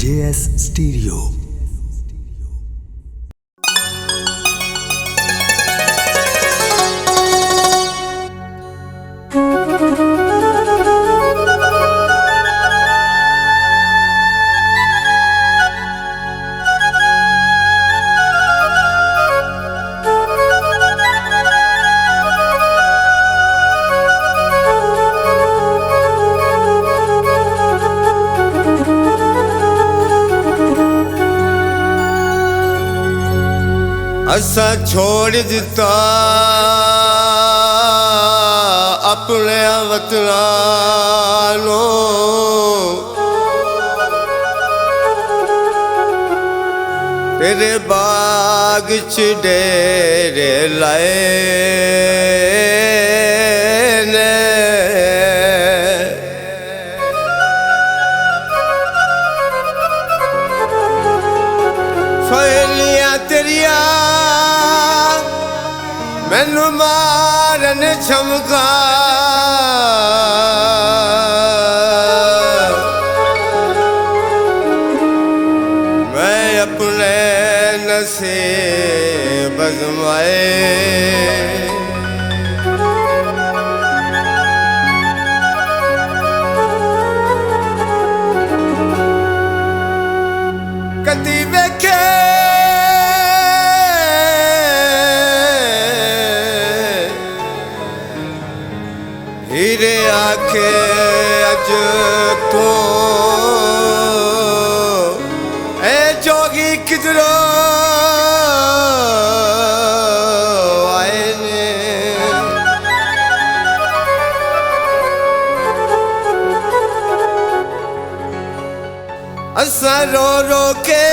JS Stereo। असा छोड़ दिता अपने वतना नो, तेरे बाग च डेरे लाए ने। सहेलियां तेरिया मैनू मारन छमका, मैं अपने नसीब आजमाए। कदी वेखे हीरे आखे अज तो ए जोगी किधरो आए ने। असा रो रो के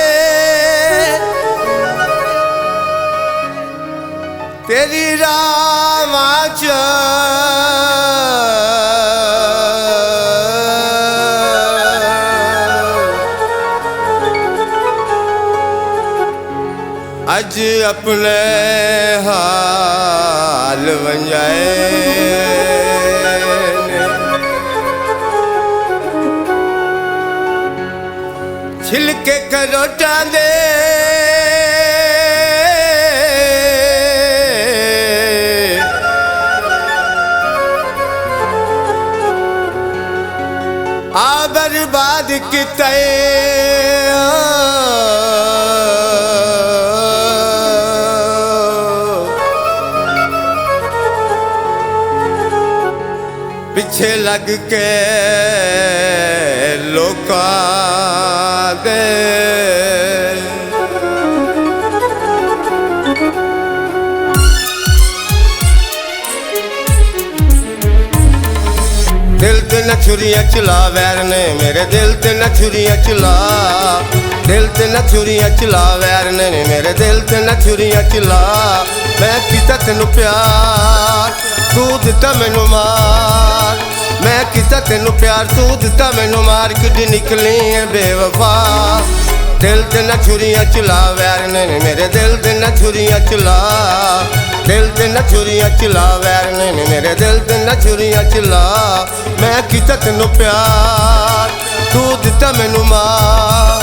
तेरी रामा च अज अपने हाल वंजाए ने। छिलके करोटा दे आ बर्बाद किते पिछे लग के लोका दे। दिल ते न छुरियां चला वैर ने मेरे, दिल ते न छुरियां चला, दिल ते न छुरियां चला वैर ने मेरे, दिल ते न छुरियां चला। मैं कीता तेनू प्यार तू दिता मैनू मार, मैं कीता तेनू प्यार तू दिता मैनू मार, किड्डी निकली है बेवफा। दिल ते न छुरियां चला वैर ने मेरे, दिल ते न छुरियां चला, दिल ते न छुरियां चला वैर ने मेरे, दिल ते न छुरियां चला। मैं कीता तेनू प्यार तू दिता मैनू मार,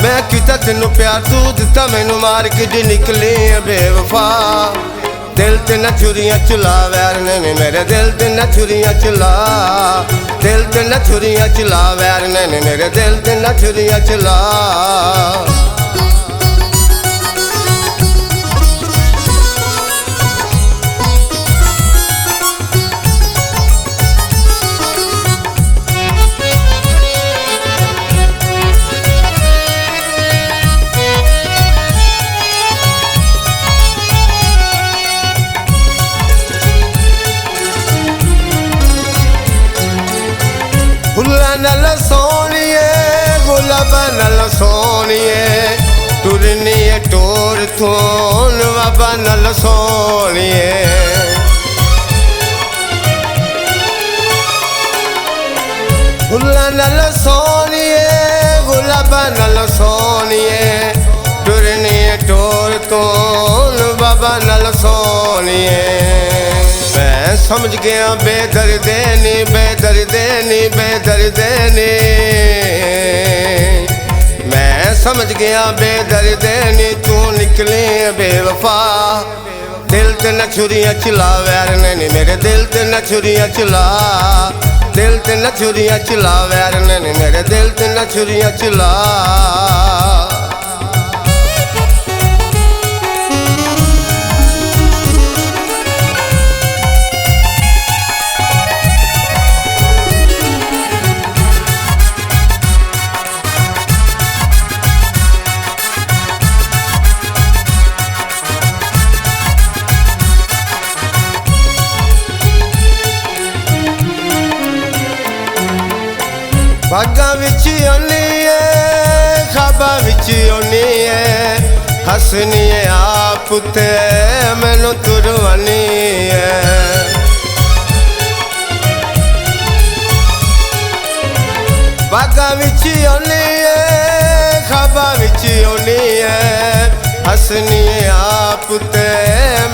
मैं कीता तेनू प्यार तू दिता मैनू मार, किड्डी निकली है बेवफा। दिल ते न छुरियां चला वैर ने मेरे, दिल ते न छुरियां चला, दिल ते न छुरियां चला वैर ने मेरे, दिल ते न छुरियां चला। फुल्ला नल सोनिए गुलाबा नल सोनिए, टुरनी टोर थोन बाबा नल सोनिए। फुल्ला नल सोनिए गुलाबा नल सोनिए, टुरनी टोर थोन बाबा नल सोनिए। मैं समझ गया बेदर्दे नी बेदर्दे नी बेदर्दे नी, समझ गया बेदर्दे नी तू निकली बेवफा। दिल ते न छुरियां चला वैर ने नी मेरे दिल ते न छुरियां चला, दिल ते न छुरियां चला वैर ने नी मेरे दिल ते न छुरियां चला। भागा विच आनी है खाबा विच आनी है, हसनी है आप ते मैनू तुरवानी है। भागा विच आनी है खाबा विच आनी है, हसनी है आप ते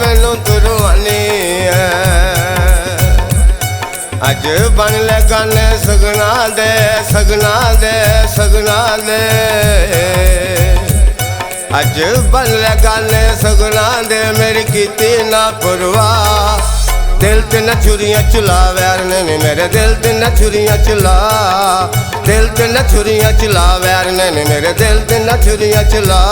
मैनू तुरवानी है। अज बन ले गाने सगना दे सगना दे सगना दे, अज बन ले गाने सगना दे मेरी कीती ना परवाह। दिल ते न छुरियां चला वैर ने नी मेरे दिल ते न छुरियां चला, दिल ते न छुरियां चला वैर ने नी मेरे दिल ते न छुरियां चला।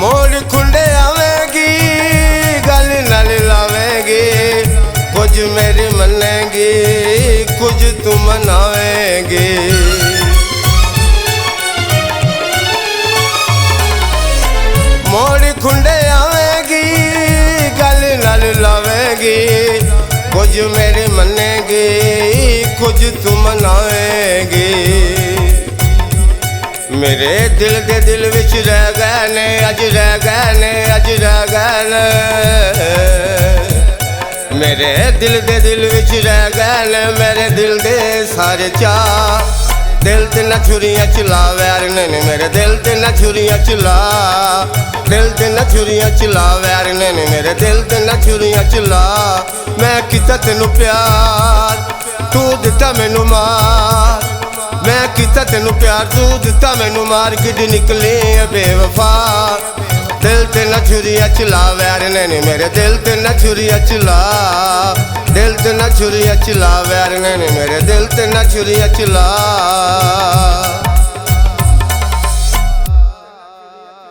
मोड़ खुंडे आवेगी गल नाल लावेगी, कुछ मेरी मनेगी कुछ तू मनावेगी। मोड़ खुंडे आवेगी गल नाल लावेगी, कुछ मेरी मनेगी कुछ तू मनावेगी। मेरे दिल दे दिल विच रह गए ने अज रह गए ने अज रह गए ने, मेरे दिल दे दिल विच रह गए ने मेरे दिल दे सारे चाह। दिल ते न छुरियां चला वैर ने नी मेरे दिल ते न छुरियां चला, दिल ते न छुरियां चला वैर ने नी मेरे दिल ते न छुरियां चला। मैं कीता तेनू प्यार तू दिता मैनू मार, मैं कीता तेनू प्यार तू दिता मैनू मार, किड निकली है बेवफा। दिल ते न छुरियां चला वैर ने नी मेरे दिल ते न छुरियां चला, दिल ते न छुरियां चला वैर ने नी मेरे दिल ते न छुरियां चला।